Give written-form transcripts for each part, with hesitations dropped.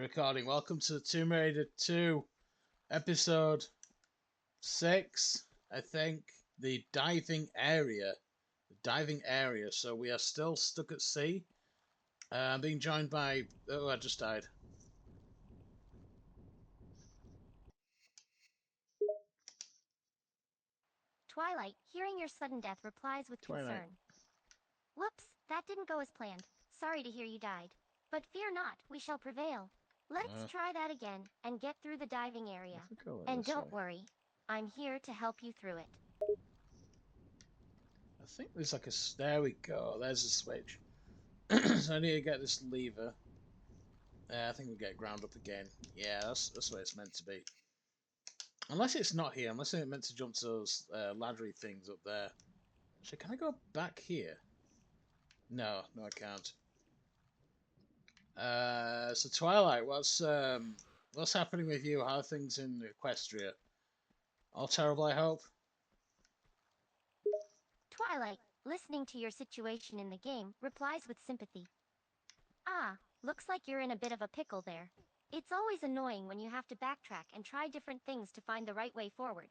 Recording. Welcome to the Tomb Raider 2, episode 6, I think. The diving area. The diving area. So we are still stuck at sea. Being joined by... Oh, I just died. Twilight, hearing your sudden death, replies with Twilight. concern. Whoops, that didn't go as planned. Sorry to hear you died. But fear not, we shall prevail. Let's try that again and get through the diving area. And don't worry, I'm here to help you through it. I think there's like a... There we go. There's a switch. So I need to get this lever. I think we get ground up again. Yeah, that's where it's meant to be. Unless it's not here. Unless it's meant to jump to those laddery things up there. So can I go back here? No, I can't. So Twilight, what's happening with you? How are things in Equestria? All terrible, I hope. Twilight, listening to your situation in the game, replies with sympathy. Ah, looks like you're in a bit of a pickle there. It's always annoying when you have to backtrack and try different things to find the right way forward.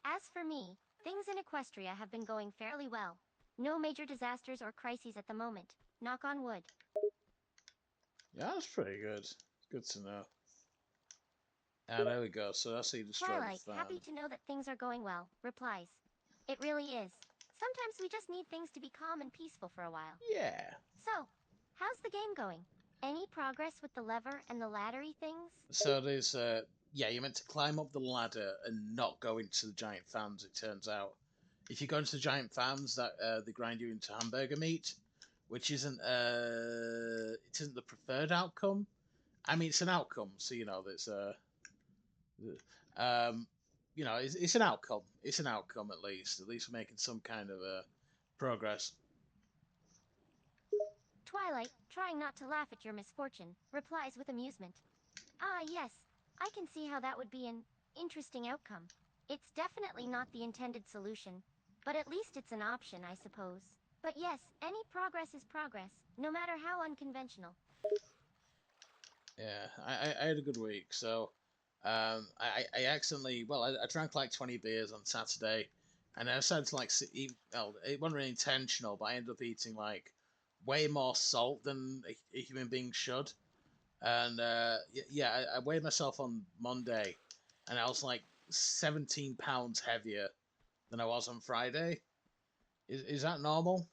As for me, things in Equestria have been going fairly well. No major disasters or crises at the moment. Knock on wood. Yeah, that's pretty good. Good to know. Ah, there we go. So that's how you destroy the Twilight, fan. happy to know that things are going well, replies. It really is. Sometimes we just need things to be calm and peaceful for a while. Yeah. So, how's the game going? Any progress with the lever and the laddery things? So there's yeah, you're meant to climb up the ladder and not go into the giant fans. It turns out, if you go into the giant fans, that they grind you into hamburger meat, which it isn't the preferred outcome. I mean, it's an outcome, so you know there's um, it's an outcome. It's an outcome at least. At least we're making some kind of progress. Twilight, trying not to laugh at your misfortune, replies with amusement. Ah, yes, I can see how that would be an interesting outcome. It's definitely not the intended solution, but at least it's an option, I suppose. But yes, any progress is progress, no matter how unconventional. Yeah, I had a good week. So I accidentally, well, I drank like 20 beers on Saturday, and I decided to like eat. Well, it wasn't really intentional, but I ended up eating like way more salt than a human being should. And yeah, I weighed myself on Monday, and I was like 17 pounds heavier than I was on Friday. Is that normal?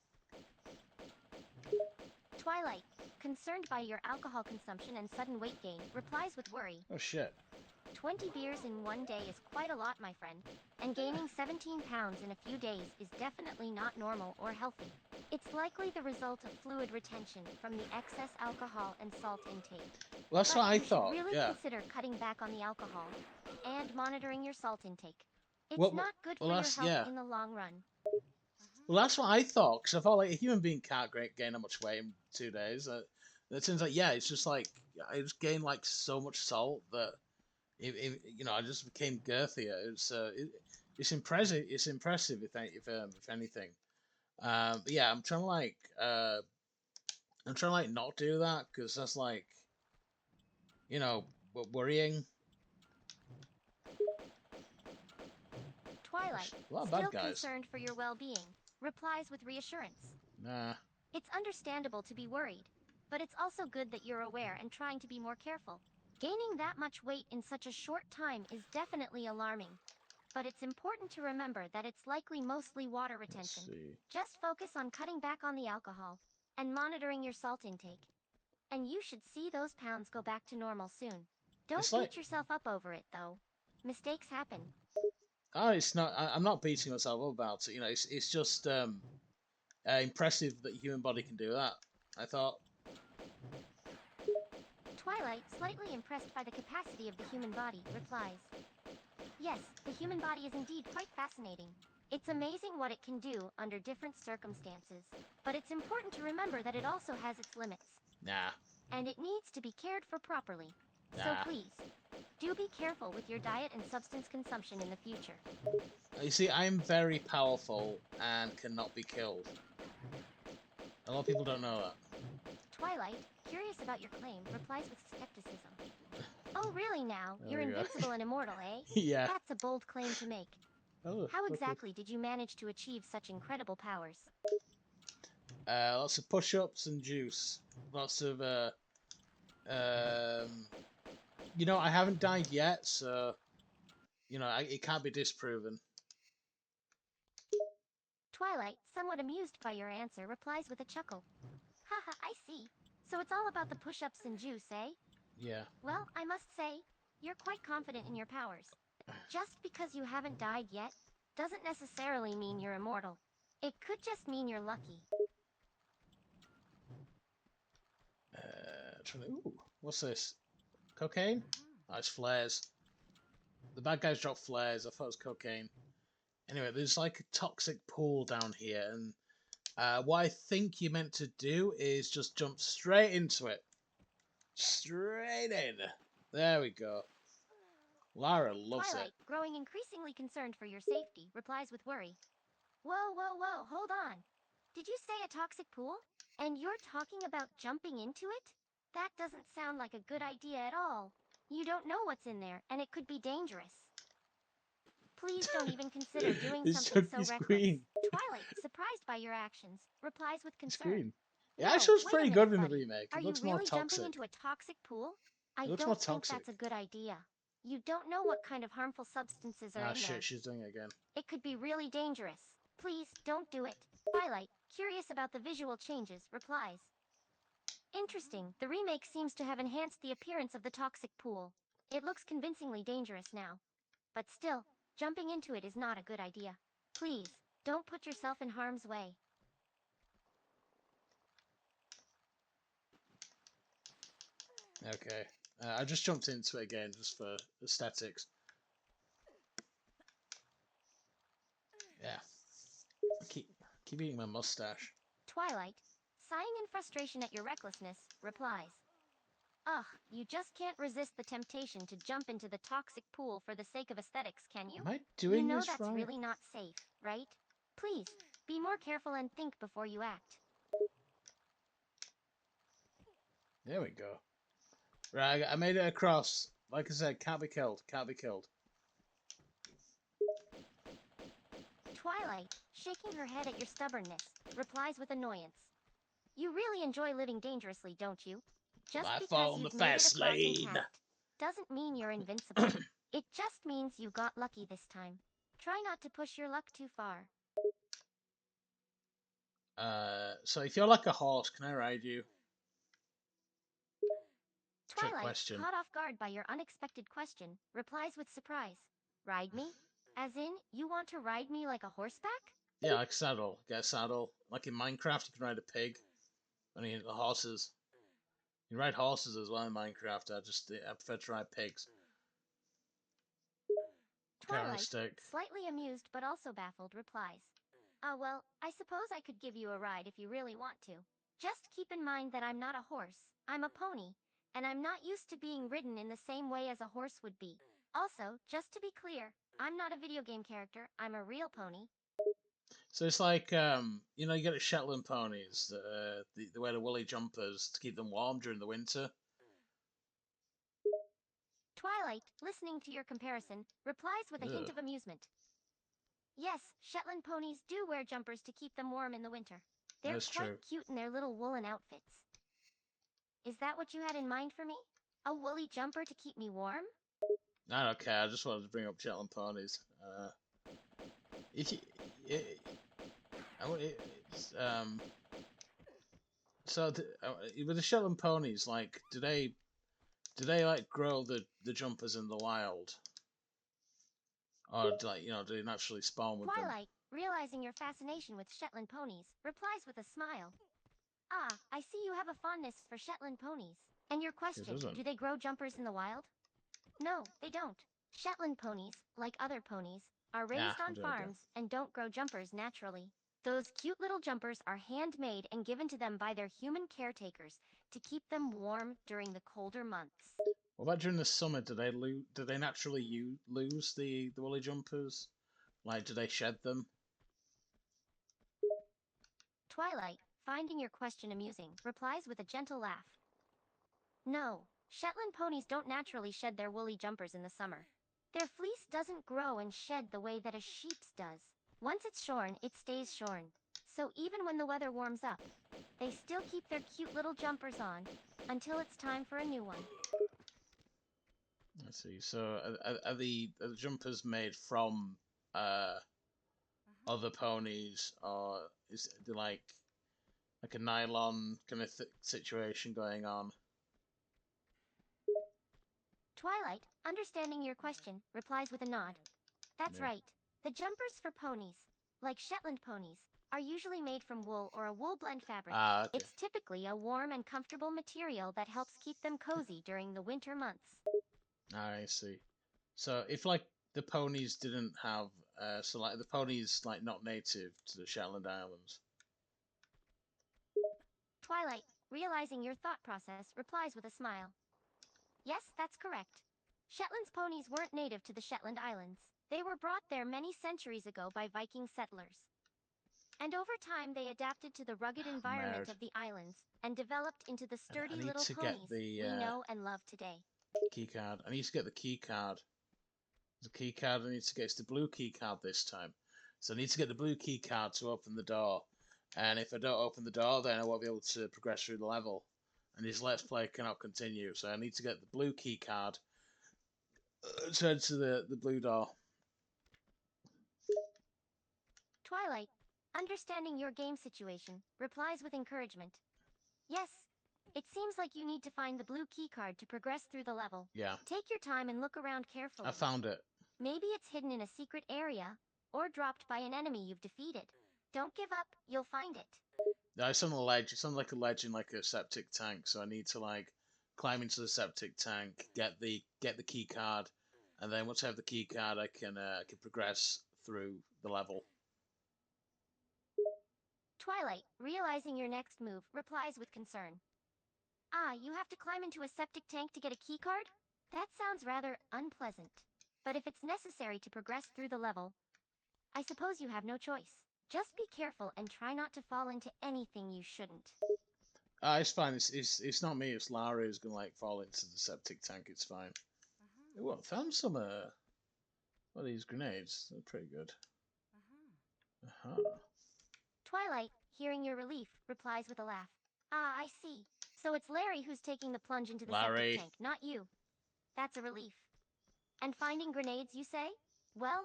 Twilight, concerned by your alcohol consumption and sudden weight gain, replies with worry. Oh shit. 20 beers in one day is quite a lot, my friend, and gaining 17 pounds in a few days is definitely not normal or healthy. It's likely the result of fluid retention from the excess alcohol and salt intake. Well, that's But what I you should thought. really Yeah. consider cutting back on the alcohol and monitoring your salt intake. It's Well, not good well, for your that's health yeah. in the long run. Well, that's what I thought because I thought like a human being can't gain that much weight in 2 days. It turns out, yeah, it's just like I just gained like so much salt that I just became girthier. It's impressive. It's impressive if anything. But yeah, I'm trying to like not do that because that's like worrying. Twilight, A lot of bad still guys. concerned for your well-being, replies with reassurance. Nah. It's understandable to be worried, but it's also good that you're aware and trying to be more careful. Gaining that much weight in such a short time is definitely alarming, but it's important to remember that it's likely mostly water Let's retention. see. Just focus on cutting back on the alcohol and monitoring your salt intake, and you should see those pounds go back to normal soon. It's Don't like beat yourself up over it, though. Mistakes happen. oh, it's not. I'm not beating myself up about it. It's just impressive that the human body can do that. I thought. Twilight, slightly impressed by the capacity of the human body, replies. Yes, the human body is indeed quite fascinating. It's amazing what it can do under different circumstances, but it's important to remember that it also has its limits. Nah. And it needs to be cared for properly. So Nah. please, do be careful with your diet and substance consumption in the future. You see, I'm very powerful and cannot be killed. A lot of people don't know that. Twilight, curious about your claim, replies with skepticism. Oh, really now? There You're we go. invincible and immortal, eh? Yeah. That's a bold claim to make. Oh, How look, look. exactly did you manage to achieve such incredible powers? Lots of push-ups and juice. Lots of um. You know, I haven't died yet, so you know it can't be disproven. Twilight, somewhat amused by your answer, replies with a chuckle. Haha, I see. So it's all about the push-ups and juice, eh? Yeah. Well, I must say, you're quite confident in your powers. Just because you haven't died yet, doesn't necessarily mean you're immortal. It could just mean you're lucky. Ooh, what's this? Cocaine? Oh, it's flares. The bad guys drop flares. I thought it was cocaine. Anyway, there's like a toxic pool down here, and what I think you're meant to do is just jump straight into it. Straight in. There we go. Lara loves it. Twilight, growing increasingly concerned for your safety, replies with worry. Whoa, whoa, whoa, hold on. Did you say a toxic pool? And you're talking about jumping into it? That doesn't sound like a good idea at all. You don't know what's in there, and it could be dangerous. Please don't even consider doing It's something so Chucky's reckless. Queen. Twilight, surprised by your actions, replies with It's concern. green. It Whoa, actually was wait a pretty minute, good in the buddy. remake. Are It you looks more really jumping toxic. into a toxic pool? I It looks more don't think toxic. that's a good idea. You don't know what kind of harmful substances are Ah, in there. shit, she's doing it again. It could be really dangerous. Please, don't do it. Twilight, curious about the visual changes, replies. Interesting. The remake seems to have enhanced the appearance of the toxic pool. It looks convincingly dangerous now. But still, jumping into it is not a good idea. Please, don't put yourself in harm's way. Okay. I just jumped into it again just for aesthetics. Yeah. Keep eating my mustache. Twilight, sighing in frustration at your recklessness, replies. Ugh, you just can't resist the temptation to jump into the toxic pool for the sake of aesthetics, can you? Am I You doing know this that's right? really not safe, right? Please, be more careful and think before you act. There we go. Right, I made it across. Like I said, can't be killed. Can't be killed. Twilight, shaking her head at your stubbornness, replies with annoyance. You really enjoy living dangerously, don't you? Just I because fall on the you've made it fast across lane. intact doesn't mean you're invincible. It just means you got lucky this time. Try not to push your luck too far. So if you're like a horse, can I ride you? Trick Twilight, question. caught off guard by your unexpected question, replies with surprise. Ride me? As in, you want to ride me like a horseback? Yeah, like saddle. Get a saddle. Like in Minecraft, you can ride a pig. I mean, the horses. You can ride horses as well in Minecraft. I prefer to ride pigs. Carrot on a Twilight, stick. slightly amused but also baffled, replies. Well, I suppose I could give you a ride if you really want to. Just keep in mind that I'm not a horse, I'm a pony, and I'm not used to being ridden in the same way as a horse would be. Also, just to be clear, I'm not a video game character, I'm a real pony. So it's like you know, you get the Shetland ponies, they wear the woolly jumpers to keep them warm during the winter. Twilight, listening to your comparison, replies with a hint Ugh, of amusement. Yes, Shetland ponies do wear jumpers to keep them warm in the winter. They're that's quite true. cute in their little woolen outfits. Is that what you had in mind for me? A woolly jumper to keep me warm? I don't care. I just wanted to bring up Shetland ponies. If you, it, I, wa- it's, so with the Shetland ponies, like, do they like grow the jumpers in the wild, or like do they naturally spawn with them? Twilight, realizing your fascination with Shetland ponies, replies with a smile. Ah, I see you have a fondness for Shetland ponies. And your Who question, doesn't? do they grow jumpers in the wild? No, they don't. Shetland ponies, like other ponies, are Yeah, raised I on do again. farms and don't grow jumpers naturally. Those cute little jumpers are handmade and given to them by their human caretakers to keep them warm during the colder months. What about during the summer? Do they naturally lose the woolly jumpers? Like, do they shed them? Twilight, finding your question amusing, replies with a gentle laugh. No, Shetland ponies don't naturally shed their woolly jumpers in the summer. Their fleece doesn't grow and shed the way that a sheep's does. Once it's shorn, it stays shorn. So even when the weather warms up, they still keep their cute little jumpers on until it's time for a new one. I see. So are the jumpers made from other ponies, or is it like a nylon kind of situation going on? Twilight, understanding your question, replies with a nod. That's Yeah. right. The jumpers for ponies, like Shetland ponies, are usually made from wool or a wool blend fabric. Ah, okay. It's typically a warm and comfortable material that helps keep them cozy during the winter months. I see. So if like the ponies didn't have, so like the ponies like not native to the Shetland Islands. Twilight, realizing your thought process, replies with a smile. Yes, that's correct. Shetland's ponies weren't native to the Shetland Islands. They were brought there many centuries ago by Viking settlers. And over time, they adapted to the rugged environment Merd. of the islands and developed into the I sturdy need little to get ponies the we know and love today. key card. I need to get the key card. The key card I need to get is the blue key card this time. So I need to get the blue key card to open the door. And if I don't open the door, then I won't be able to progress through the level. And this let's play cannot continue. So I need to get the blue key card to enter the blue door. Twilight, understanding your game situation, replies with encouragement. Yes, it seems like you need to find the blue key card to progress through the level. Yeah, Take your time and look around I carefully. found it. Maybe it's hidden in a secret area or dropped by an enemy you've defeated. Don't give up, you'll find it. No, it's on a ledge. It's on like a ledge in like a septic tank. So I need to like climb into the septic tank, get the key card, and then once I have the key card, I can progress through the level. Twilight, realizing your next move, replies with concern. Ah, you have to climb into a septic tank to get a keycard? That sounds rather unpleasant. But if it's necessary to progress through the level, I suppose you have no choice. Just be careful and try not to fall into anything you shouldn't. It's fine. It's not me. It's Lara who's gonna like fall into the septic tank. It's fine. Ooh, I found some well, these grenades. They're pretty good. Uh-huh. Twilight, hearing your relief, replies with a laugh. Ah, I see. So it's Larry who's taking the plunge into the septic Larry. tank, not you. That's a relief. And finding grenades, you say? Well,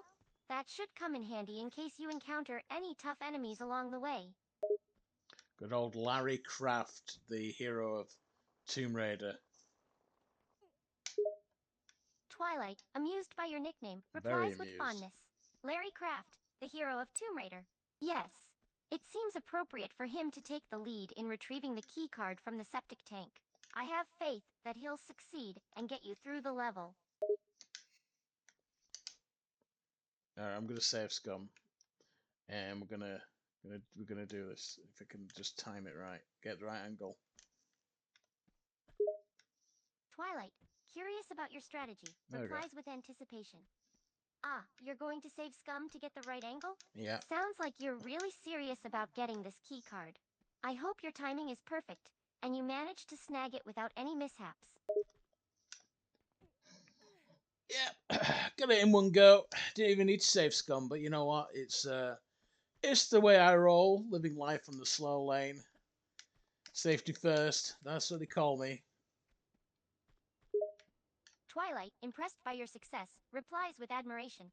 that should come in handy in case you encounter any tough enemies along the way. Good old Larry Kraft, the hero of Tomb Raider. Twilight, amused by your nickname, Very replies with amused. fondness. Larry Kraft, the hero of Tomb Raider. Yes, it seems appropriate for him to take the lead in retrieving the key card from the septic tank. I have faith that he'll succeed and get you through the level. Alright, I'm gonna save scum, and we're gonna do this. If I can just time it right, get the right angle. Twilight, curious about your strategy, There we go. replies with anticipation. Ah, you're going to save scum to get the right angle? Yeah. Sounds like you're really serious about getting this key card. I hope your timing is perfect, and you manage to snag it without any mishaps. Yeah. Got it in one go. Didn't even need to save scum, but you know what? It's the way I roll, living life on the slow lane. Safety first. That's what they call me. Twilight, impressed by your success, replies with admiration.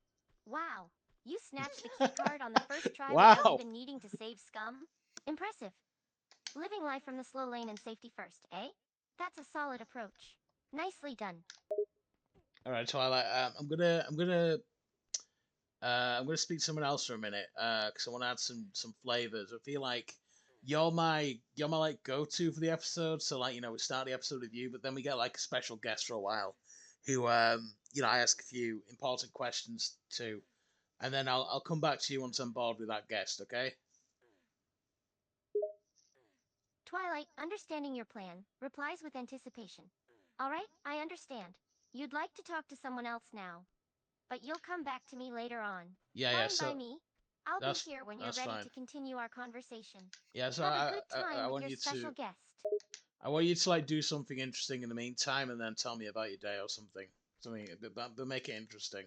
Wow, you snatched the key card on the first try without Wow. even needing to save scum? Impressive. Living life from the slow lane and safety first, eh? That's a solid approach. Nicely done. All right, Twilight. I'm gonna speak to someone else for a minute. Because I want to add some flavors. I feel like you're my like go to for the episode. So like we start the episode with you, but then we get like a special guest for a while, who I ask a few important questions to, and then I'll come back to you once I'm bored with that guest. Okay? Twilight, understanding your plan, replies with anticipation. Alright, I understand. You'd like to talk to someone else now, but you'll come back to me later on. Yeah, yeah. Fine by So me. I'll be that's here when you're that's ready fine. to continue our conversation. Yeah. So Have a good time I with want your you to special guest. I want you to like do something interesting in the meantime, and then tell me about your day or something. Something that make it interesting.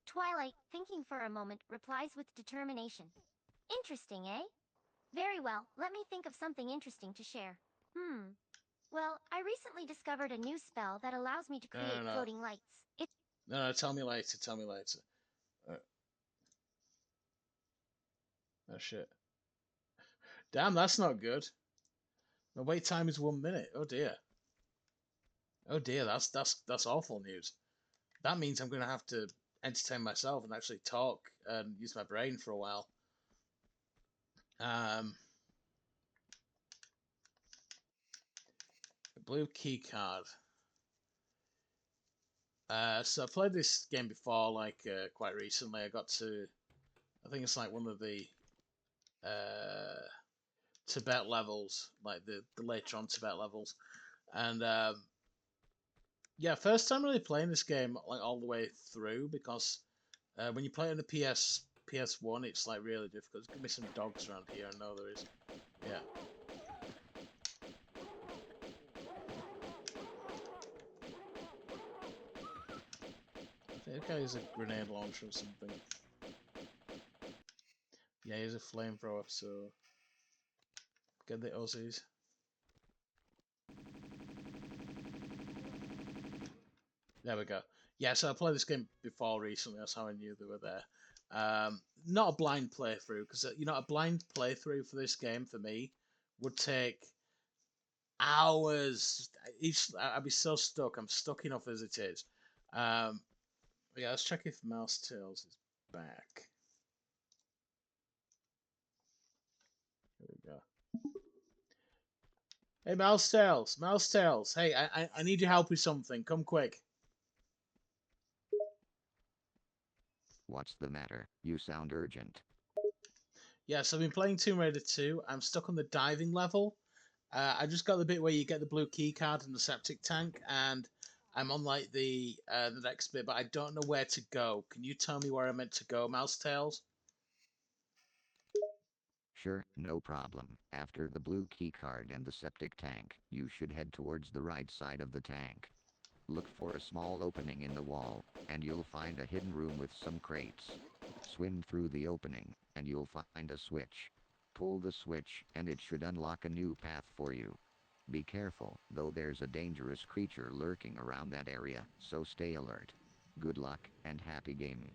Twilight, thinking for a moment, replies with determination. Interesting, eh? Very well, let me think of something interesting to share. Well, I recently discovered a new spell that allows me to No, no, create no, floating lights. no, no. Tell me later. Tell me later. Uh, oh shit! Damn, that's not good. My wait time is 1 minute. Oh dear. Oh dear. That's awful news. That means I'm gonna have to entertain myself and actually talk and use my brain for a while. Um, blue key card. So I played this game before, like quite recently. I got to, I think it's like one of the uh, Tibet levels, like the later on Tibet levels, and yeah, first time really playing this game like all the way through because when you play on the PS1, it's like really difficult. There's gonna be some dogs around here. I know there is. Yeah, I think the guy has a grenade launcher or something. Yeah, he's a flamethrower. So get the Aussies. There we go. Yeah, so I played this game before recently. That's how I knew they were there. Not a blind playthrough because a blind playthrough for this game for me would take hours. I'd be so stuck. I'm stuck enough as it is. Um, yeah, let's check if Mouse Tails is back. There we go. Hey, Mouse Tails, Mouse Tails. Hey, I need your help with something. Come quick. What's the matter? You sound urgent. Yes, I've been playing Tomb Raider 2. I'm stuck on the diving level. I just got the bit where you get the blue key card and the septic tank, and I'm on like the next bit, but I don't know where to go. Can you tell me where I'm meant to go, Mouse Tails? Sure, no problem. After the blue keycard and the septic tank, you should head towards the right side of the tank. Look for a small opening in the wall, and you'll find a hidden room with some crates. Swim through the opening, and you'll find a switch. Pull the switch, and it should unlock a new path for you. Be careful, though there's a dangerous creature lurking around that area, so stay alert. Good luck, and happy gaming.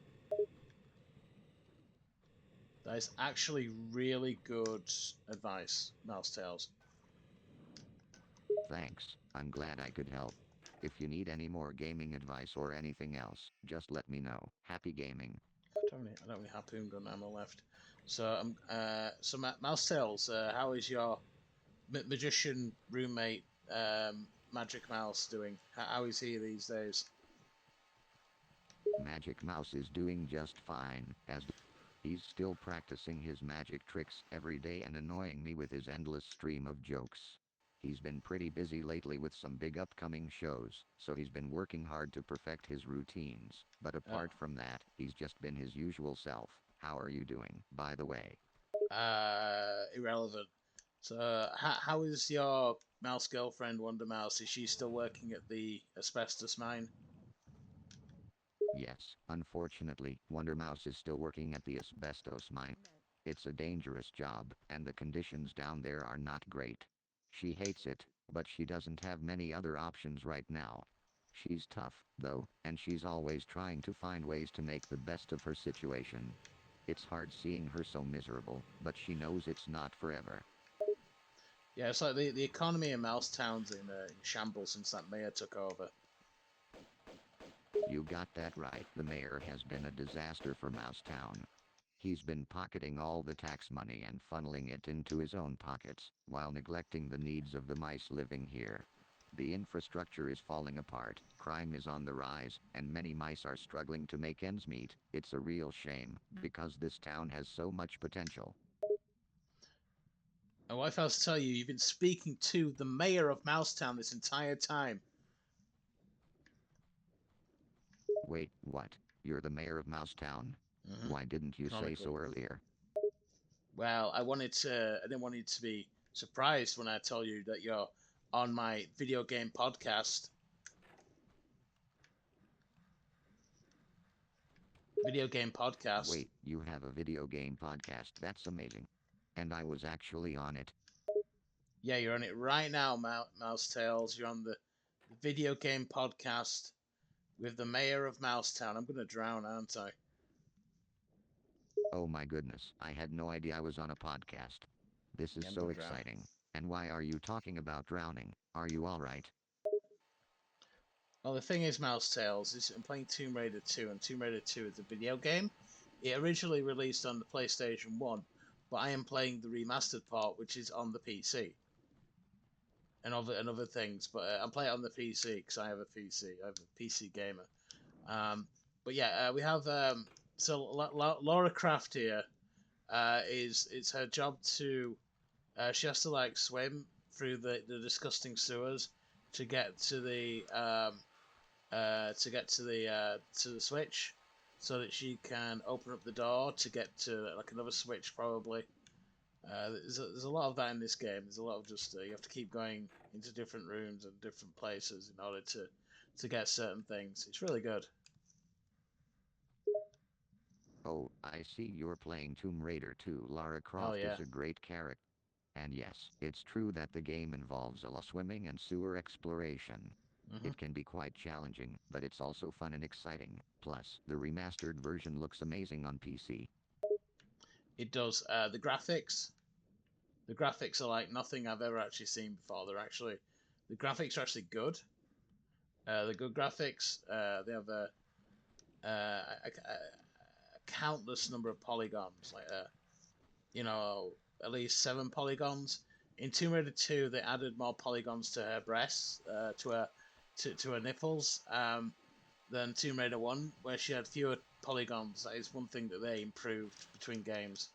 That is actually really good advice, Mouse Tails. Thanks, I'm glad I could help. If you need any more gaming advice or anything else, just let me know. Happy gaming. I don't really have harpoon gun ammo left. So Mouse Tails, how is your magician roommate, Magic Mouse, doing? How is he these days? Magic Mouse is doing just fine, as he's still practicing his magic tricks every day and annoying me with his endless stream of jokes. He's been pretty busy lately with some big upcoming shows, so he's been working hard to perfect his routines. But Oh, apart from that, he's just been his usual self. How are you doing, by the way? irrelevant. So, how is your mouse girlfriend, Wonder Mouse? Is she still working at the asbestos mine? Yes, unfortunately, Wonder Mouse is still working at the asbestos mine. It's a dangerous job, and the conditions down there are not great. She hates it, but she doesn't have many other options right now. She's tough, though, and she's always trying to find ways to make the best of her situation. It's hard seeing her so miserable, but she knows it's not forever. Yeah, it's like the economy in Mouse Town's in shambles since that mayor took over. You got that right. The mayor has been a disaster for Mousetown. He's been pocketing all the tax money and funneling it into his own pockets, while neglecting the needs of the mice living here. The infrastructure is falling apart, crime is on the rise, and many mice are struggling to make ends meet. It's a real shame, because this town has so much potential. And what if I was to tell you, you've been speaking to the mayor of Mousetown this entire time? Wait, what? You're the mayor of Mousetown? Mm-hmm. Why didn't you say Canonically. so earlier? Well, I didn't want you to be surprised when I tell you that you're on my video game podcast. Video game podcast. Wait, you have a video game podcast? That's amazing. And I was actually on it. Yeah, you're on it right now, Mouse Tales. You're on the video game podcast with the mayor of Mousetown. I'm gonna drown, aren't I? Oh my goodness, I had no idea I was on a podcast. This is Yeah, I'm so gonna drown. exciting. And why are you talking about drowning? Are you alright? Well, the thing is, Mouse Tales, is I'm playing Tomb Raider 2, and Tomb Raider 2 is a video game. It originally released on the PlayStation 1, but I am playing the remastered part, which is on the PC and other things. But I'm playing it on the PC because I have a PC. I have a PC gamer. Um, but yeah, we have so Laura Croft here is it's her job to she has to like swim through the disgusting sewers to get to the switch so that she can open up the door to get to like another switch probably. There's a lot of that in this game. There's a lot of just you have to keep going into different rooms and different places in order to get certain things. It's really good. Oh, I see you're playing Tomb Raider 2. Lara Oh Croft yeah. is a great character. And yes, it's true that the game involves a lot of swimming and sewer exploration. hmm It can be quite challenging, but it's also fun and exciting. Plus, the remastered version looks amazing on PC. It does. The graphics are like nothing I've ever actually seen before. The graphics are actually good. The good graphics. They have a countless number of polygons, like you know, at least 7 polygons. In Tomb Raider 2, they added more polygons to her breasts, to her nipples, than Tomb Raider 1, where she had fewer polygons. That is one thing that they improved between games.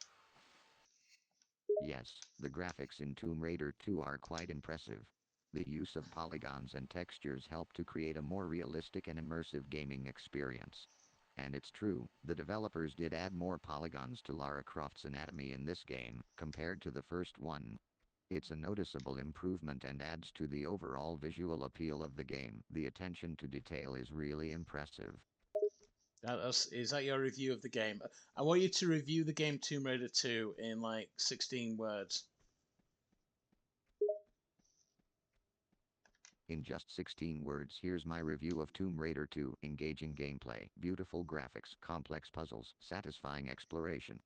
Yes, the graphics in Tomb Raider 2 are quite impressive. The use of polygons and textures help to create a more realistic and immersive gaming experience. And it's true, the developers did add more polygons to Lara Croft's anatomy in this game, compared to the first one. It's a noticeable improvement and adds to the overall visual appeal of the game. The attention to detail is really impressive. Is that your review of the game? I want you to review the game Tomb Raider 2 in like 16 words. In just 16 words, here's my review of Tomb Raider 2. Engaging gameplay, beautiful graphics, complex puzzles, satisfying exploration.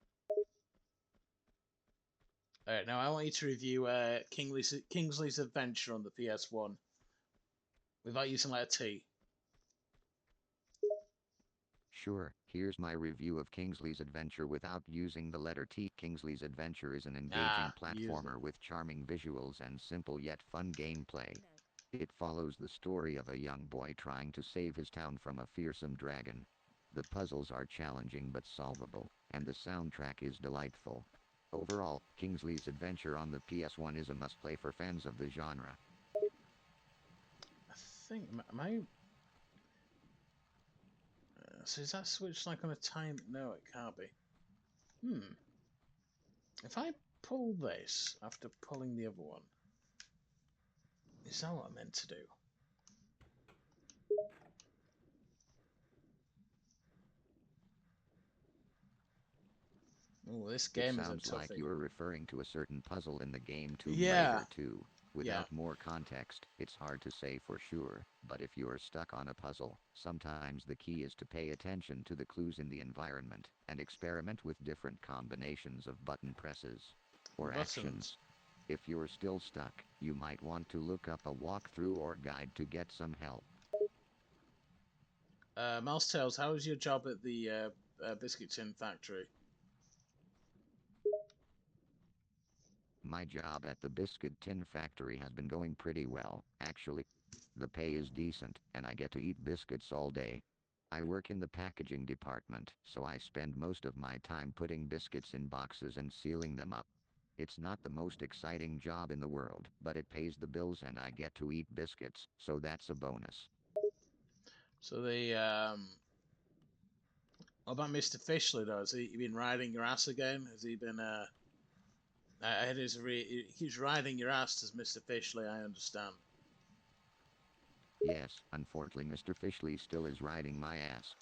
All right, now I want you to review Kingsley's Adventure on the PS1 without using letter T. Sure, here's my review of Kingsley's Adventure without using the letter T. Kingsley's Adventure is an engaging Use it. platformer with charming visuals and simple yet fun gameplay. It follows the story of a young boy trying to save his town from a fearsome dragon. The puzzles are challenging but solvable, and the soundtrack is delightful. Overall, Kingsley's Adventure on the PS1 is a must-play for fans of the genre. I think am I? So is that switch like on a time? No, it can't be. Hmm. If I pull this after pulling the other one, is that what I meant to do? Oh, this It game is a sounds like toughie. you are referring to a certain puzzle in the game Tomb Yeah, Raider 2. yeah. Without more context, it's hard to say for sure, but if you're stuck on a puzzle, sometimes the key is to pay attention to the clues in the environment and experiment with different combinations of button presses or Buttons. actions. If you're still stuck, you might want to look up a walkthrough or guide to get some help. Mouse Tails, how was your job at the biscuit tin factory? My job at the biscuit tin factory has been going pretty well, actually. The pay is decent, and I get to eat biscuits all day. I work in the packaging department, so I spend most of my time putting biscuits in boxes and sealing them up. It's not the most exciting job in the world, but it pays the bills and I get to eat biscuits, so that's a bonus. So the what about Mr. Fishley though? Has he been riding your ass again? Has he been He's riding your ass as Mr. Fishley, I understand. Yes, unfortunately, Mr. Fishley still is riding my ass.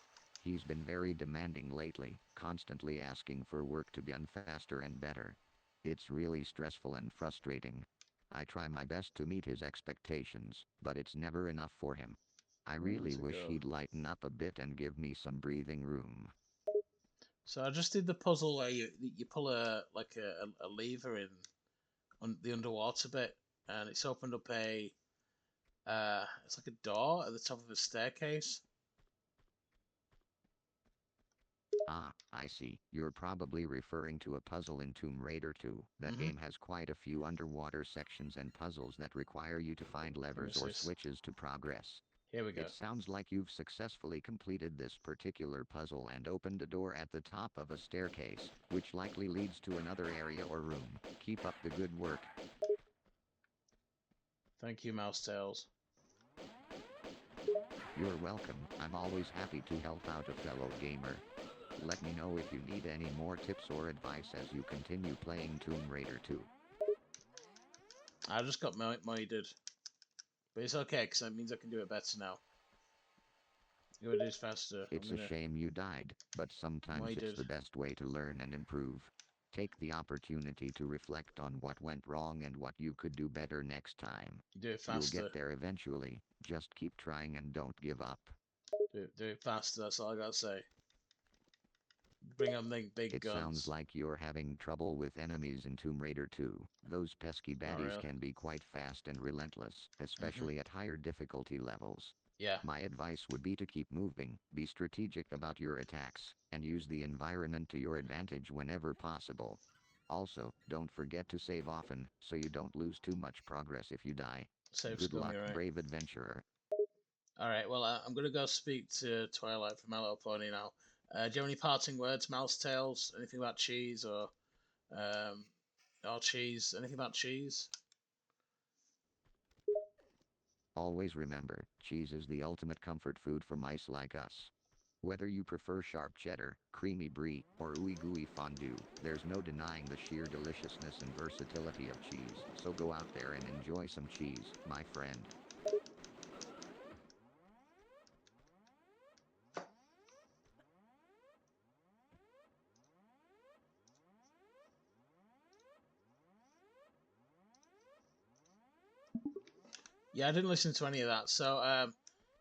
He's been very demanding lately, constantly asking for work to be done faster and better. It's really stressful and frustrating. I try my best to meet his expectations, but it's never enough for him. I Where really does it wish go? he'd lighten up a bit and give me some breathing room. So I just did the puzzle where you pull a lever in on the underwater bit, and it's opened up a it's like a door at the top of a staircase. Ah, I see. You're probably referring to a puzzle in Tomb Raider 2. That Mm-hmm. game has quite a few underwater sections and puzzles that require you to find Let me levers see. or switches to progress. Here we go. It sounds like you've successfully completed this particular puzzle and opened a door at the top of a staircase, which likely leads to another area or room. Keep up the good work. Thank you, Mouse Tails. You're welcome. I'm always happy to help out a fellow gamer. Let me know if you need any more tips or advice as you continue playing Tomb Raider 2. I just got moided, but it's okay because that means I can do it better now. Go do this faster. I'm It's a gonna shame you died, but sometimes it's moided. the best way to learn and improve. Take the opportunity to reflect on what went wrong and what you could do better next time. Do it You'll faster. get there eventually. Just keep trying and don't give up. Do it faster. That's all I gotta say. Bring on the big It sounds guns. like you're having trouble with enemies in Tomb Raider 2. Those pesky Not baddies real. can be quite fast and relentless, Mhm. especially at higher difficulty levels. Yeah. My advice would be to keep moving, be strategic about your attacks, and use the environment to your advantage whenever possible. Also, don't forget to save often, so you don't lose too much progress if you die. Save Good scum. luck, You're right. brave adventurer. All right. Well, I'm gonna go speak to Twilight from My Little Pony now. Do you have any parting words, Mouse Tails? Anything about cheese um or cheese? Anything about cheese? Always remember, cheese is the ultimate comfort food for mice like us. Whether you prefer sharp cheddar, creamy brie, or ooey gooey fondue, there's no denying the sheer deliciousness and versatility of cheese, so go out there and enjoy some cheese, my friend. Yeah, I didn't listen to any of that. So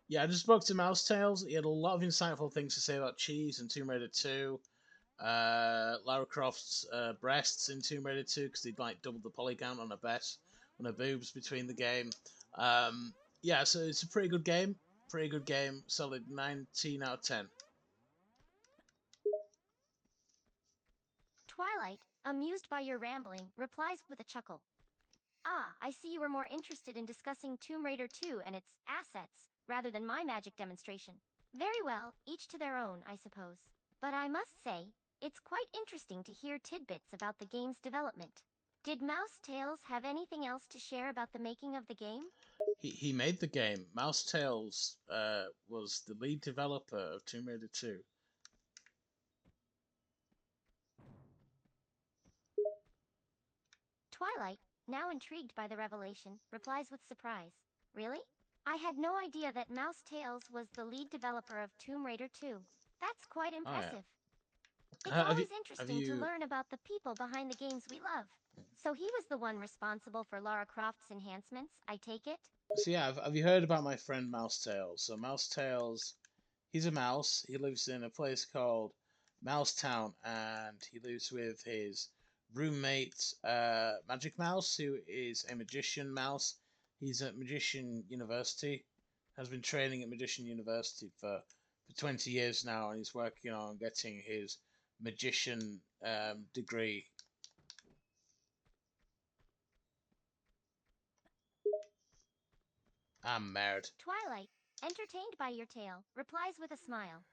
yeah, I just spoke to Mouse Tails. He had a lot of insightful things to say about cheese and Tomb Raider 2. Lara Croft's breasts in Tomb Raider 2 because they'd like doubled the poly count on her breast, on her boobs between the game. Um, yeah, so it's a pretty good game. Pretty good game. Solid 19 out of 10. Twilight, amused by your rambling, replies with a chuckle. Ah, I see you were more interested in discussing Tomb Raider 2 and its assets, rather than my magic demonstration. Very well, each to their own, I suppose. But I must say, it's quite interesting to hear tidbits about the game's development. Did Mouse Tails have anything else to share about the making of the game? He made the game. Mouse Tails was the lead developer of Tomb Raider 2. Twilight, now intrigued by the revelation, replies with surprise. Really? I had no idea that Mouse Tails was the lead developer of Tomb Raider 2. That's quite Oh yeah. impressive. It's Have you always have interesting to you learn about the people behind the games we love. So he was the one responsible for Lara Croft's enhancements, I take it? so yeah, have you heard about my friend Mouse Tails? So Mouse Tails, he's a mouse. He lives in a place called Mouse Town, and he lives with his roommate Magic Mouse, who is a magician mouse. He's at Magician University, has been training at Magician University for 20 years now, and he's working on getting his magician degree. I'm married. Twilight, entertained by your tale, replies with a smile.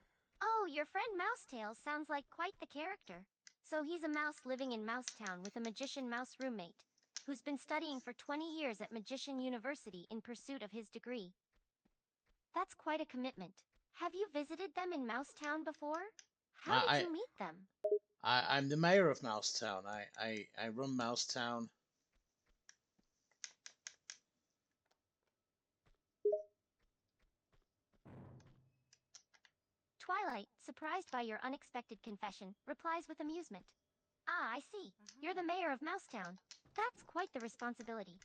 Oh, your friend Mousetail sounds like quite the character. So he's a mouse living in Mousetown with a magician mouse roommate, who's been studying for 20 years at Magician University in pursuit of his degree. That's quite a commitment. Have you visited them in Mousetown before? How did I you meet them? I'm the mayor of Mousetown. I run Mousetown. Twilight, surprised by your unexpected confession, replies with amusement. Ah, I see. You're the mayor of Mousetown. That's quite the responsibility.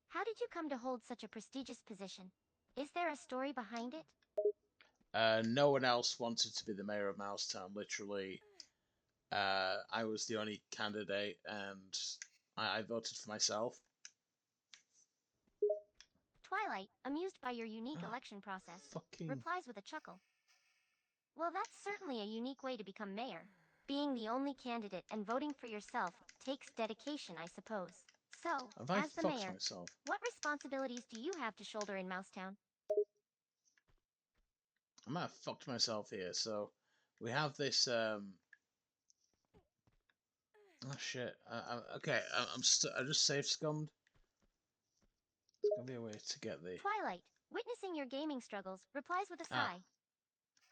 How did you come to hold such a prestigious position? Is there a story behind it? No one else wanted to be the mayor of Mousetown. Literally, I was the only candidate, and I voted for myself. Twilight, amused by your unique election process, Fucking. replies with a chuckle. Well, that's certainly a unique way to become mayor. Being the only candidate and voting for yourself takes dedication, I suppose. So, Have I as the fucked mayor, myself? what responsibilities do you have to shoulder in Mousetown? I might have fucked myself here. So, we have this. Oh shit. Okay. I just safe scummed. There's gonna be a way to get the. Twilight, witnessing your gaming struggles, replies with a Ah. sigh.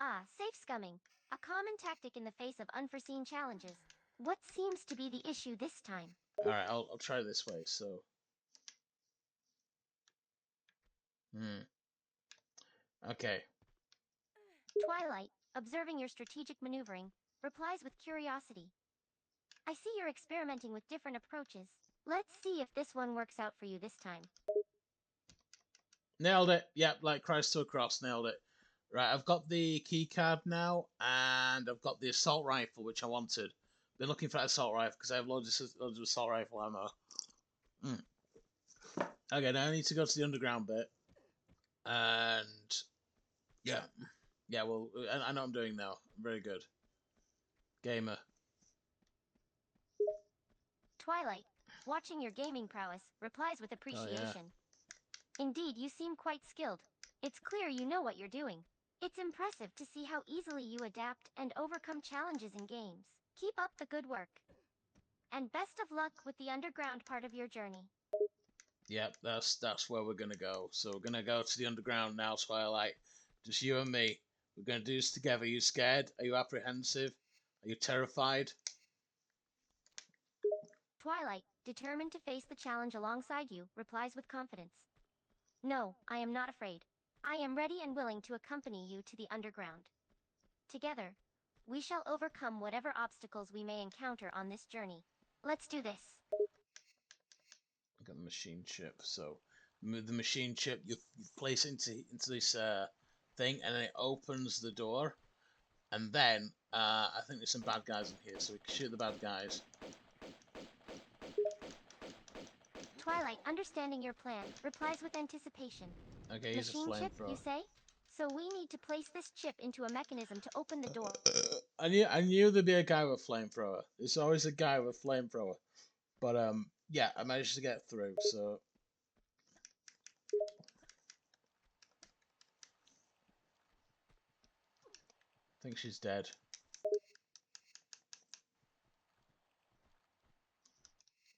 Ah, safe scumming. A common tactic in the face of unforeseen challenges. What seems to be the issue this time? All right. I'll try this way. So. Okay. Twilight, observing your strategic maneuvering, replies with curiosity. I see you're experimenting with different approaches. Let's see if this one works out for you this time. Nailed it. Yep, like Christ to a cross. Nailed it. Right, I've got the key card now, and I've got the assault rifle, which I wanted. Been looking for that assault rifle because I have loads of assault rifle ammo. Okay, now I need to go to the underground bit, and yeah, Well, I know what I'm doing now. Very good, gamer. Twilight, watching your gaming prowess, replies with appreciation. Indeed, you seem quite skilled. It's clear you know what you're doing. It's impressive to see how easily you adapt and overcome challenges in games. Keep up the good work. And best of luck with the underground part of your journey. Yep, that's where we're gonna go. So we're gonna go to the underground now, Twilight. Just you and me. We're gonna do this together. Are you scared? Are you apprehensive? Are you terrified? Twilight, determined to face the challenge alongside you, replies with confidence. No, I am not afraid. I am ready and willing to accompany you to the underground. Together, we shall overcome whatever obstacles we may encounter on this journey. Let's do this. I got the machine chip. So the machine chip you place into this thing, and then it opens the door. And then I think there's some bad guys in here, so we can shoot the bad guys. Twilight, understanding your plan, replies with anticipation. Okay, he's a Machine chip, you flamethrower. say? So we need to place this chip into a mechanism to open the door. I knew there'd be a guy with a flamethrower. There's always a guy with a flamethrower. But yeah, I managed to get through. So I think she's dead.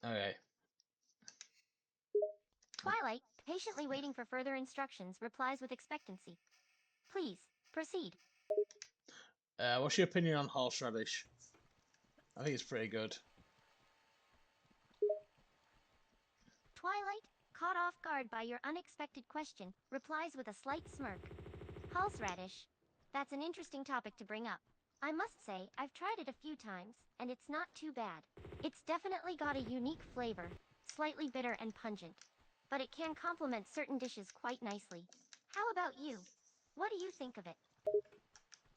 Okay. Twilight, patiently waiting for further instructions, replies with expectancy. Please, proceed. What's your opinion on horseradish? I think it's pretty good. Twilight, caught off guard by your unexpected question, replies with a slight smirk. Horseradish. That's an interesting topic to bring up. I must say, I've tried it a few times, and it's not too bad. It's definitely got a unique flavor, slightly bitter and pungent, but it can complement certain dishes quite nicely. How about you? What do you think of it?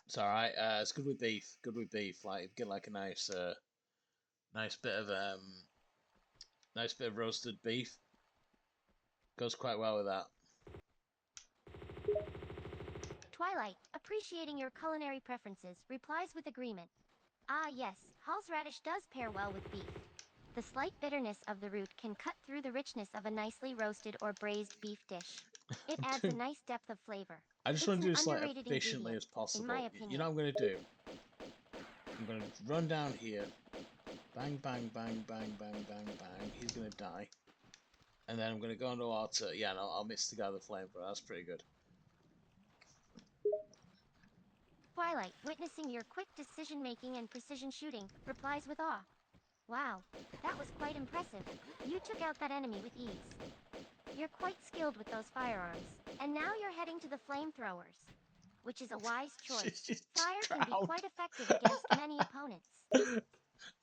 It's alright. It's good with beef. Good with beef. Like get like a nice bit of roasted beef. Goes quite well with that. Twilight, appreciating your culinary preferences, replies with agreement. Ah yes, horseradish does pair well with beef. The slight bitterness of the root can cut through the richness of a nicely roasted or braised beef dish. It adds a nice depth of flavor. I just It's want to an do this like underrated efficiently ingredient, as possible. in my You opinion. know what I'm gonna do? I'm gonna run down here. Bang, bang, bang, bang, bang, bang, bang. He's gonna die. And then I'm gonna go underwater. Yeah, no, I'll miss the guy with the flamethrower. That's pretty good. Twilight, witnessing your quick decision-making and precision shooting, replies with awe. Wow, that was quite impressive. You took out that enemy with ease. You're quite skilled with those firearms. And now you're heading to the flamethrowers, which is a wise choice. She's Fire can be proud. quite effective against many opponents.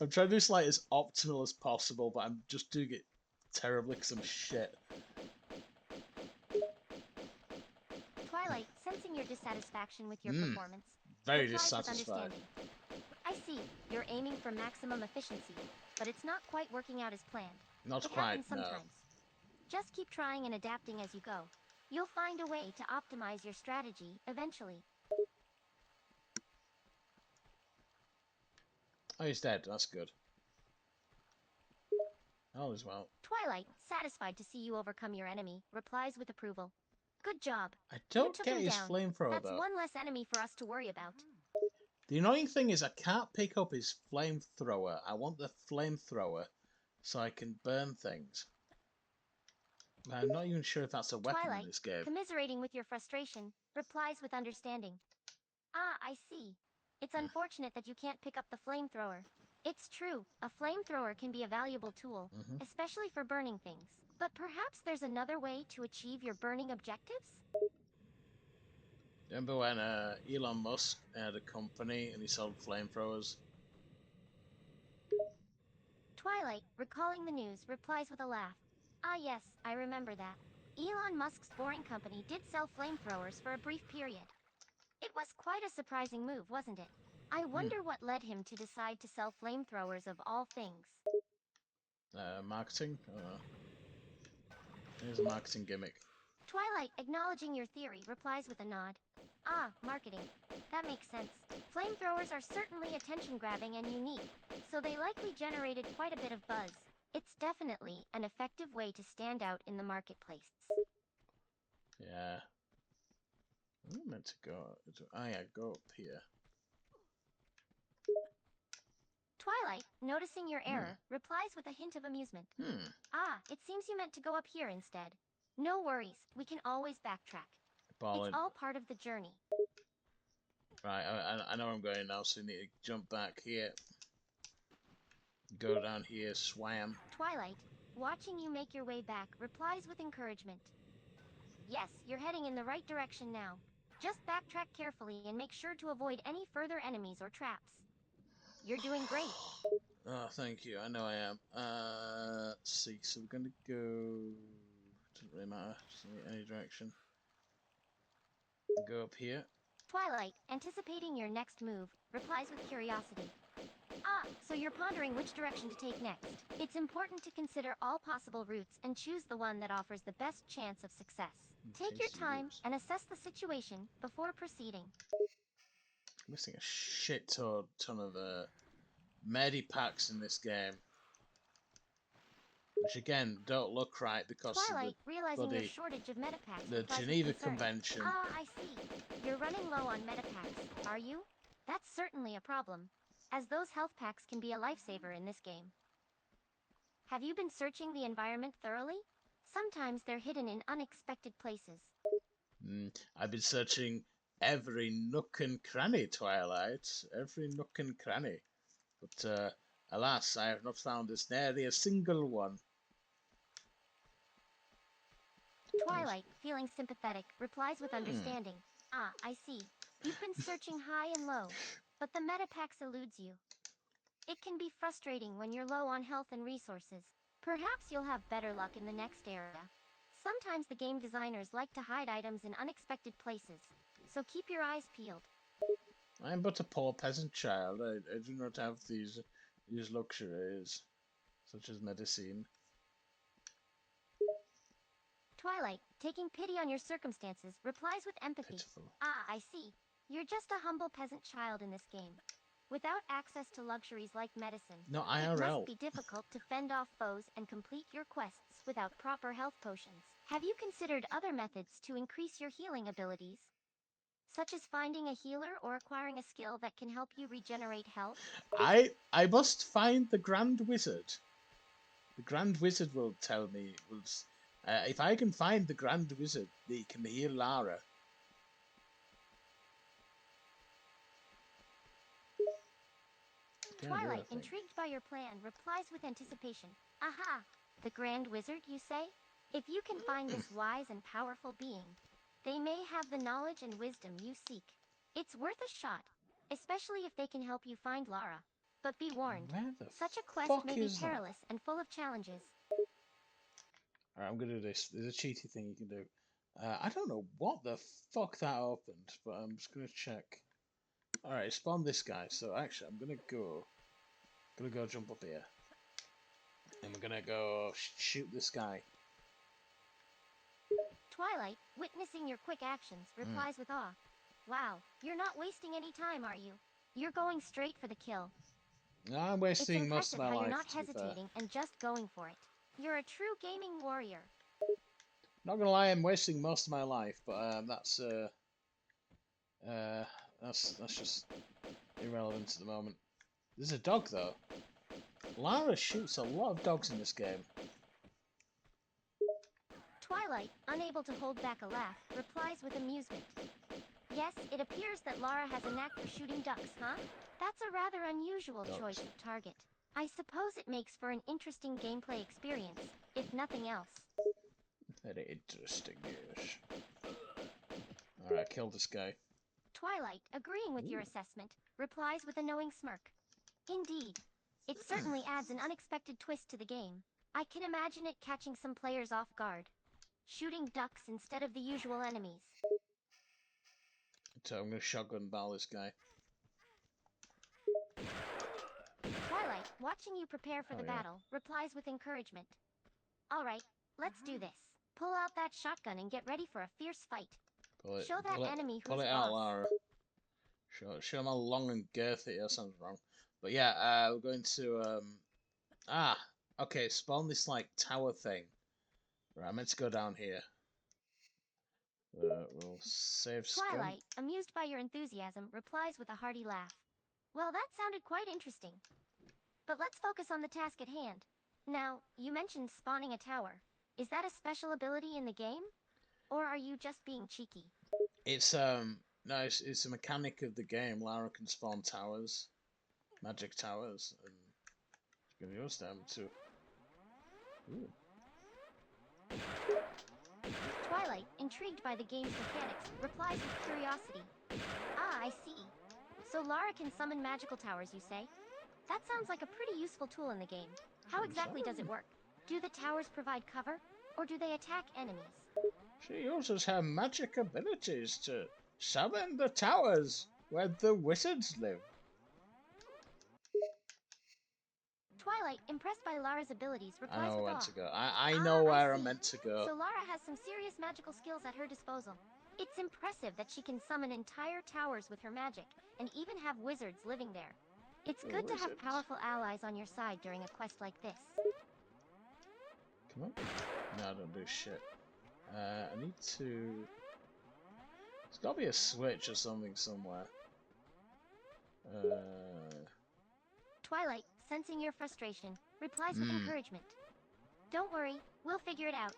I'm trying to do this like as optimal as possible, but I'm just doing it terribly because I'm shit. Twilight, sensing your dissatisfaction with your performance, Very replies with dissatisfied. understanding. I see, you're aiming for maximum efficiency, but it's not quite working out as planned. Not It quite, happens no. sometimes. Just keep trying and adapting as you go. You'll find a way to optimize your strategy eventually. Oh, he's dead. That's good. All is well. Twilight, satisfied to see you overcome your enemy, replies with approval. Good job. I You don't took get him his down. flamethrower, That's though. one less enemy for us to worry about. The annoying thing is I can't pick up his flamethrower. I want the flamethrower so I can burn things. I'm not even sure if that's a weapon Twilight, in this game. commiserating with your frustration, replies with understanding. Ah, I see. It's unfortunate that you can't pick up the flamethrower. It's true, a flamethrower can be a valuable tool, especially for burning things. But perhaps there's another way to achieve your burning objectives? Remember when Elon Musk had a company and he sold flamethrowers? Twilight, recalling the news, replies with a laugh. Ah yes, I remember that. Elon Musk's Boring Company did sell flamethrowers for a brief period. It was quite a surprising move, wasn't it? I wonder what led him to decide to sell flamethrowers of all things. Marketing? Here's a marketing gimmick. Twilight, acknowledging your theory, replies with a nod. Ah, marketing. That makes sense. Flamethrowers are certainly attention-grabbing and unique, so they likely generated quite a bit of buzz. It's definitely an effective way to stand out in the marketplace. Yeah. Where am I meant to go? Oh yeah, go up here. Twilight, noticing your error, replies with a hint of amusement. Ah, it seems you meant to go up here instead. No worries, we can always backtrack. Ball in. It's all part of the journey. Right, I know where I'm going now, so you need to jump back here. Go down here, swam. Twilight, watching you make your way back, replies with encouragement. Yes, you're heading in the right direction now. Just backtrack carefully and make sure to avoid any further enemies or traps. You're doing great. Oh, thank you. I know I am. Let's see. So we're going to go... Doesn't really matter. Just any direction. Go up here. Twilight, anticipating your next move, replies with curiosity. Ah, so you're pondering which direction to take next. It's important to consider all possible routes and choose the one that offers the best chance of success. Take your time and assess the situation before proceeding. I'm missing a shit ton of medipacks in this game. Which again, don't look right because Twilight, of the realizing your shortage of metapacks, the replies with Geneva concern. Convention. Ah, I see. You're running low on metapacks, are you? That's certainly a problem, as those health packs can be a lifesaver in this game. Have you been searching the environment thoroughly? Sometimes they're hidden in unexpected places. I've been searching every nook and cranny, Twilight. Every nook and cranny. But alas, I have not found this nary a single one. Twilight, feeling sympathetic, replies with understanding. Ah, I see. You've been searching high and low, but the metapacks eludes you. It can be frustrating when you're low on health and resources. Perhaps you'll have better luck in the next area. Sometimes the game designers like to hide items in unexpected places, so keep your eyes peeled. I am but a poor peasant child. I do not have these luxuries, such as medicine. Twilight, taking pity on your circumstances, replies with empathy. Pitiful. Ah, I see. You're just a humble peasant child in this game. Without access to luxuries like medicine, No, it IRL. must be difficult to fend off foes and complete your quests without proper health potions. Have you considered other methods to increase your healing abilities? Such as finding a healer or acquiring a skill that can help you regenerate health? I must find the Grand Wizard. The Grand Wizard will tell me. If I can find the Grand Wizard, he can heal Lara. Twilight, intrigued by your plan, replies with anticipation. Aha! The Grand Wizard, you say? If you can find this wise and powerful being, they may have the knowledge and wisdom you seek. It's worth a shot, especially if they can help you find Lara. But be warned, Where the such a quest fuck may be is that? perilous and full of challenges. Alright, I'm gonna do this. There's a cheaty thing you can do. I don't know what the fuck that opened, but I'm just gonna check. Alright, spawn this guy. So actually, I'm gonna go jump up here, and we're gonna go shoot this guy. Twilight, witnessing your quick actions, replies with awe. Wow, you're not wasting any time, are you? You're going straight for the kill. I'm It's wasting most impressive of my how life. you're not To be fair. hesitating and just going for it. You're a true gaming warrior. Not gonna lie, I'm wasting most of my life, but that's just irrelevant at the moment. There's a dog though. Lara shoots a lot of dogs in this game. Twilight, unable to hold back a laugh, replies with amusement. Yes, it appears that Lara has a knack for shooting ducks, huh? That's a rather unusual choice of target. I suppose it makes for an interesting gameplay experience, if nothing else. Very interesting, yes. Alright, kill this guy. Twilight, agreeing with your assessment, replies with a knowing smirk. Indeed, it certainly adds an unexpected twist to the game. I can imagine it catching some players off guard. Shooting ducks instead of the usual enemies. So I'm gonna shotgun ball this guy. Twilight, watching you prepare for the battle, replies with encouragement. Alright, let's do this. Pull out that shotgun and get ready for a fierce fight. Show that enemy who's Pull it out, boss. Lara. Show him how long and girthy. That sounds wrong. But yeah, we're going to okay, spawn this like tower thing. Right, I'm meant to go down here. We'll save scum. Twilight, amused by your enthusiasm, replies with a hearty laugh. Well, that sounded quite interesting. But let's focus on the task at hand. Now, you mentioned spawning a tower. Is that a special ability in the game? Or are you just being cheeky? It's no, it's a mechanic of the game. Lara can spawn towers, magic towers, and give yours them too. Ooh. Twilight, intrigued by the game's mechanics, replies with curiosity. Ah, I see. So Lara can summon magical towers, you say? That sounds like a pretty useful tool in the game. How exactly does it work? Do the towers provide cover, or do they attack enemies? She uses her magic abilities to summon the towers where the wizards live. Twilight, impressed by Lara's abilities, I replies know with where awe. to go. I know where I'm meant to go. So Lara has some serious magical skills at her disposal. It's impressive that she can summon entire towers with her magic, and even have wizards living there. It's good to have powerful allies on your side during a quest like this. Come on. No, I don't do shit. I need to... There's gotta be a switch or something somewhere. Twilight, sensing your frustration, replies with encouragement. Don't worry, we'll figure it out.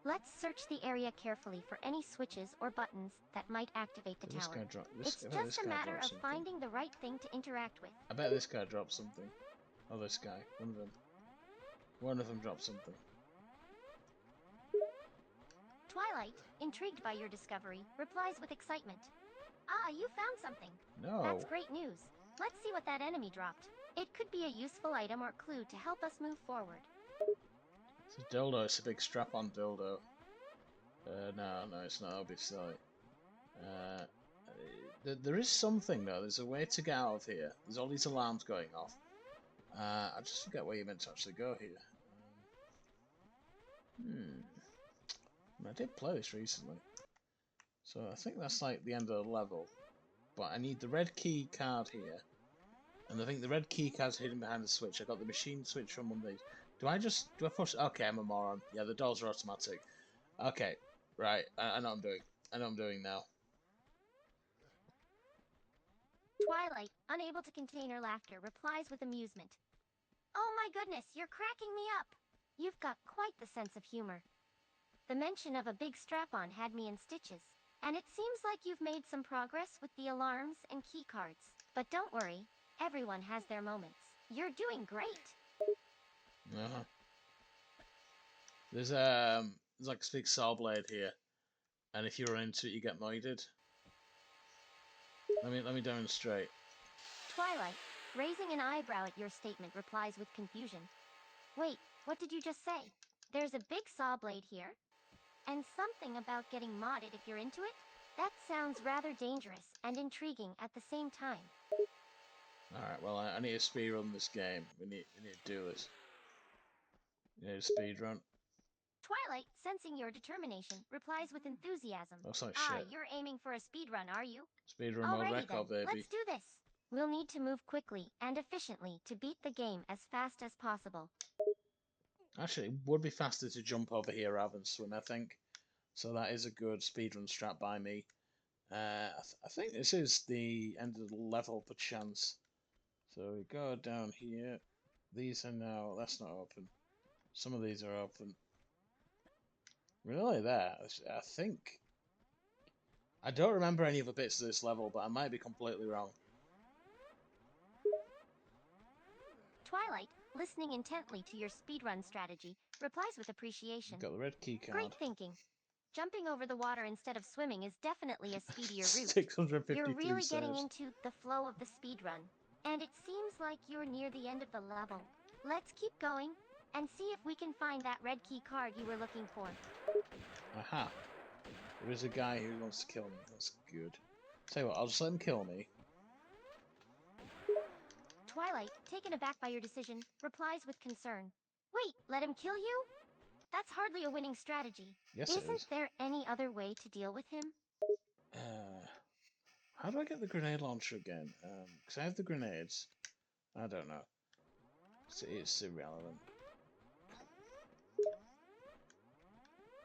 Let's search the area carefully for any switches or buttons that might activate the tower. It's just a matter of finding the right thing to interact with. I bet this guy dropped something. Oh, this guy. One of them. One of them dropped something. Twilight, intrigued by your discovery, replies with excitement. Ah, you found something. No. That's great news. Let's see what that enemy dropped. It could be a useful item or clue to help us move forward. It's a dildo. It's a big strap-on dildo. No, it's not. I'll be silly. There is something though. There's a way to get out of here. There's all these alarms going off. I just forget where you're meant to actually go here. I did play this recently, so I think that's like the end of the level. But I need the red key card here, and I think the red key card's hidden behind the switch. I got the machine switch from one of these. Do I push? Okay, I'm a moron. Yeah, the doors are automatic. Okay, right. I know what I'm doing. I know what I'm doing now. Twilight, unable to contain her laughter, replies with amusement. Oh my goodness, you're cracking me up! You've got quite the sense of humor. The mention of a big strap-on had me in stitches, and it seems like you've made some progress with the alarms and key cards. But don't worry, everyone has their moments. You're doing great. Uh-huh. There's like a big saw blade here, and if you run into it, you get moided. Let me demonstrate. Twilight, raising an eyebrow at your statement, replies with confusion. Wait, what did you just say? There's a big saw blade here? And something about getting modded if you're into it? That sounds rather dangerous and intriguing at the same time. Alright, well, I need to speedrun this game. We need to do this. You need to speedrun. Twilight, sensing your determination, replies with enthusiasm. Looks like Ah, shit. you're aiming for a speedrun, are you? Speedrun mode Alrighty record, then, baby. let's do this. We'll need to move quickly and efficiently to beat the game as fast as possible. Actually, it would be faster to jump over here rather than swim, I think. So that is a good speedrun strat by me. I think this is the end of the level, perchance. So we go down here. These are now... That's not open. Some of these are open. Really, there. I think... I don't remember any other bits of this level, but I might be completely wrong. Twilight, listening intently to your speedrun strategy, replies with appreciation. Got the red key card. Great thinking. Jumping over the water instead of swimming is definitely a speedier route. 653 You're really getting saves. into the flow of the speedrun, and it seems like you're near the end of the level. Let's keep going and see if we can find that red key card you were looking for. Aha. There is a guy who wants to kill me. That's good. Tell you what, I'll just let him kill me. Twilight, taken aback by your decision, replies with concern. Wait, let him kill you? That's hardly a winning strategy. Yes, it is. Isn't there any other way to deal with him? How do I get the grenade launcher again? Because I have the grenades. I don't know. It's irrelevant.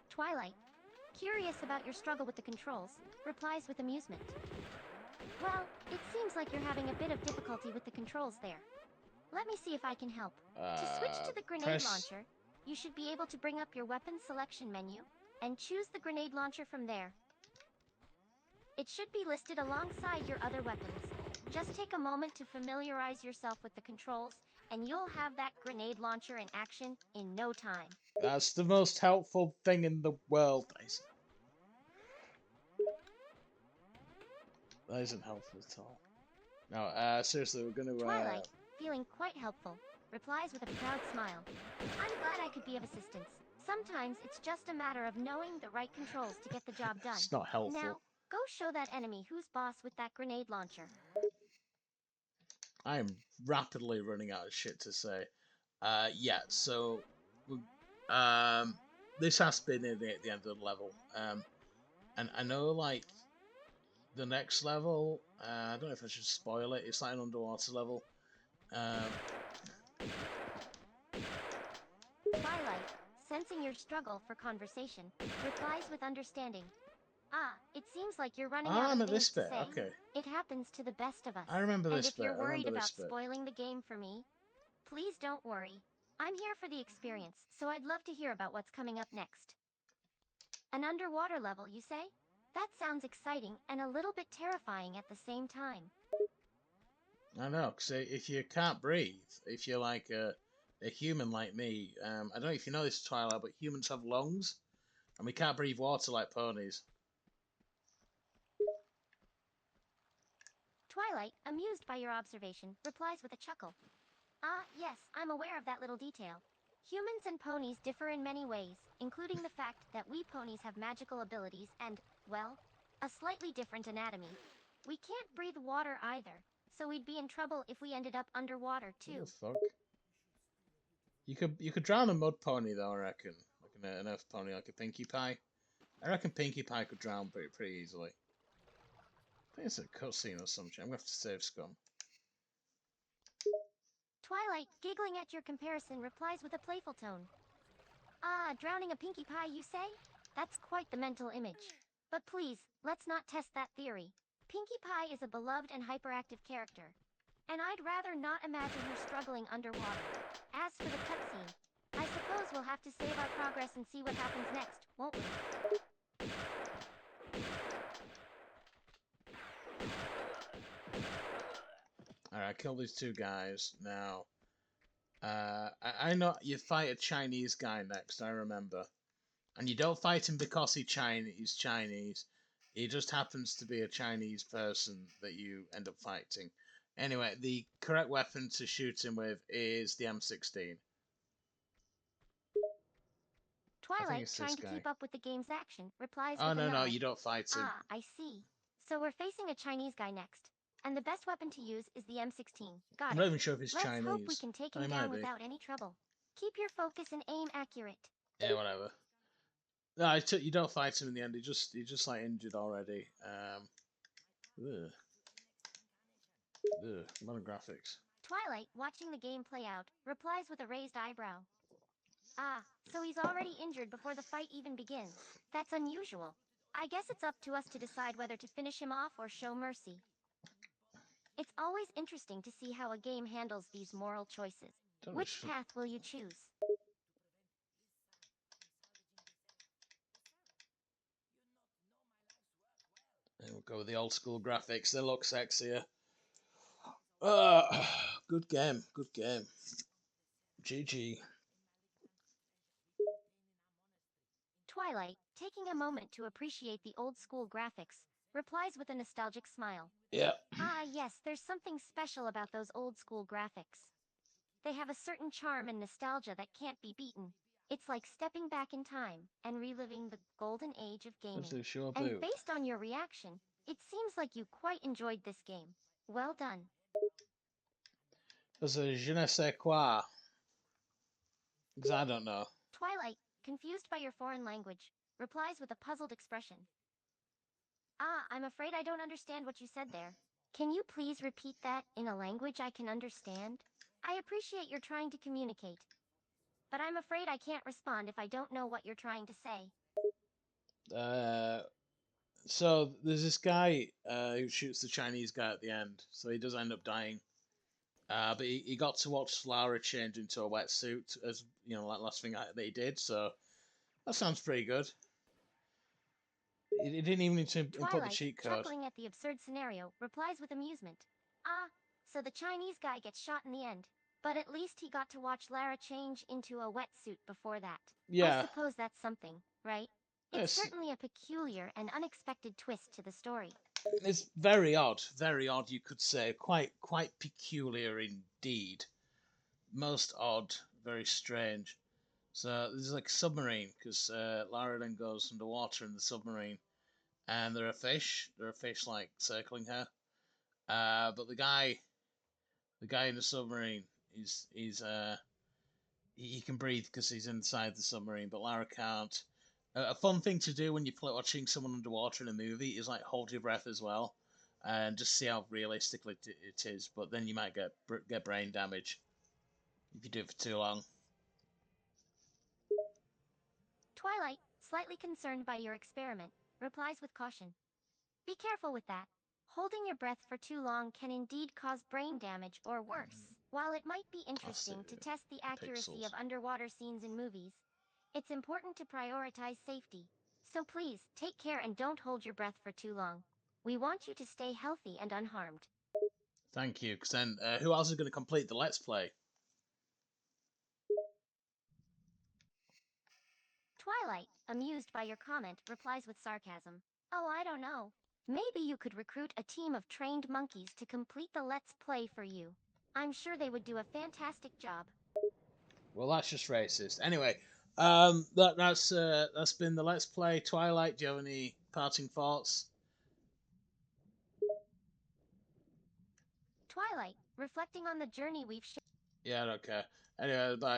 Twilight, curious about your struggle with the controls, replies with amusement. Well, it seems like you're having a bit of difficulty with the controls there. Let me see if I can help. To switch to the grenade launcher, you should be able to bring up your weapon selection menu and choose the grenade launcher from there. It should be listed alongside your other weapons. Just take a moment to familiarize yourself with the controls, and you'll have that grenade launcher in action in no time. That's the most helpful thing in the world. That isn't helpful at all. No, seriously, we're gonna... Twilight, feeling quite helpful, replies with a proud smile. I'm glad I could be of assistance. Sometimes it's just a matter of knowing the right controls to get the job done. It's not helpful. Now, go show that enemy who's boss with that grenade launcher. I am rapidly running out of shit to say. Yeah, so... this has been at the end of the level. And I know, like, the next level, I don't know if I should spoil it, it's like an underwater level. Twilight, sensing your struggle for conversation, replies with understanding. Ah, it seems like you're running out I'm of at this things to bit, say. okay. It happens to the best of us. I remember and this if you're bit, I worried remember about this bit. spoiling the game for me, please don't worry. I'm here for the experience, so I'd love to hear about what's coming up next. An underwater level, you say? That sounds exciting and a little bit terrifying at the same time. I know, because if you can't breathe, if you're like a human like me, I don't know if you know this, Twilight, but humans have lungs, and we can't breathe water like ponies. Twilight, amused by your observation, replies with a chuckle. Ah, yes, I'm aware of that little detail. Humans and ponies differ in many ways, including the fact that we ponies have magical abilities and, well, a slightly different anatomy. We can't breathe water either, so we'd be in trouble if we ended up underwater too. What the fuck? You could drown a mud pony though, I reckon. Like an earth pony, like a Pinkie Pie. I reckon Pinkie Pie could drown pretty easily. I think it's a cutscene or something. I'm gonna have to save scum. Twilight, giggling at your comparison, replies with a playful tone. Ah, drowning a Pinkie Pie, you say? That's quite the mental image. But please, let's not test that theory. Pinkie Pie is a beloved and hyperactive character, and I'd rather not imagine her struggling underwater. As for the cutscene, I suppose we'll have to save our progress and see what happens next, won't we? Alright, I killed these two guys. Now, I know you fight a Chinese guy next. I remember, and you don't fight him because he's Chinese. He just happens to be a Chinese person that you end up fighting. Anyway, the correct weapon to shoot him with is the M16. I think Twilight, it's this trying to guy. keep up with the game's action, replies Oh with a no, nod. you don't fight him. Ah, I see. So we're facing a Chinese guy next. And the best weapon to use is the M16. Got I'm it. not even sure if he's Let's hope we Chinese. can take Oh, he him might down be. without any trouble. Keep your focus and aim accurate. Yeah, whatever. No, you don't fight him in the end. He just like injured already. Ugh, a lot of graphics. Twilight, watching the game play out, replies with a raised eyebrow. Ah, so he's already injured before the fight even begins. That's unusual. I guess it's up to us to decide whether to finish him off or show mercy. It's always interesting to see how a game handles these moral choices. Don't Which really path will you choose? We'll go with the old school graphics. They look sexier. Uh, good game. Good game. GG. Twilight, taking a moment to appreciate the old school graphics, replies with a nostalgic smile. Yeah. Ah, yes, there's something special about those old school graphics. They have a certain charm and nostalgia that can't be beaten. It's like stepping back in time and reliving the golden age of Let's gaming. do sure And boot. based on your reaction, it seems like you quite enjoyed this game. Well done. There's a je ne sais quoi. Because I don't know. Twilight, confused by your foreign language, replies with a puzzled expression. Ah, I'm afraid I don't understand what you said there. Can you please repeat that in a language I can understand? I appreciate you're trying to communicate, but I'm afraid I can't respond if I don't know what you're trying to say. Uh, so there's this guy who shoots the Chinese guy at the end. So he does end up dying. But he got to watch Lara change into a wetsuit as like last thing that he did. So that sounds pretty good. He didn't even need to input the Twilight, cheat code. chuckling at the absurd scenario, replies with amusement. Ah, so the Chinese guy gets shot in the end. But at least he got to watch Lara change into a wetsuit before that. I Yeah, suppose that's something, right? It's it's certainly a peculiar and unexpected twist to the story. it's very odd, very odd. You could say quite peculiar indeed. Most odd, very strange. So this is like a submarine because Lara then goes underwater in the submarine, and there are fish. There are fish like circling her. But the guy in the submarine, he can breathe because he's inside the submarine, but Lara can't. A fun thing to do when you're watching someone underwater in a movie is like hold your breath as well, and just see how realistic it is. But then you might get brain damage if you do it for too long. Twilight, slightly concerned by your experiment, replies with caution. Be careful with that. Holding your breath for too long can indeed cause brain damage or worse. While it might be Plastic interesting to test the accuracy pixels. of underwater scenes in movies, it's important to prioritize safety. So please, take care and don't hold your breath for too long. We want you to stay healthy and unharmed. Thank you. Because then, who else is going to complete the Let's Play? Twilight, amused by your comment, replies with sarcasm. Oh, I don't know. Maybe you could recruit a team of trained monkeys to complete the Let's Play for you. I'm sure they would do a fantastic job. Well, that's just racist. Anyway, that's been the Let's Play. Twilight, do you have any parting thoughts? Twilight, reflecting on the journey we've shared. Yeah, I don't care. Anyway, bye.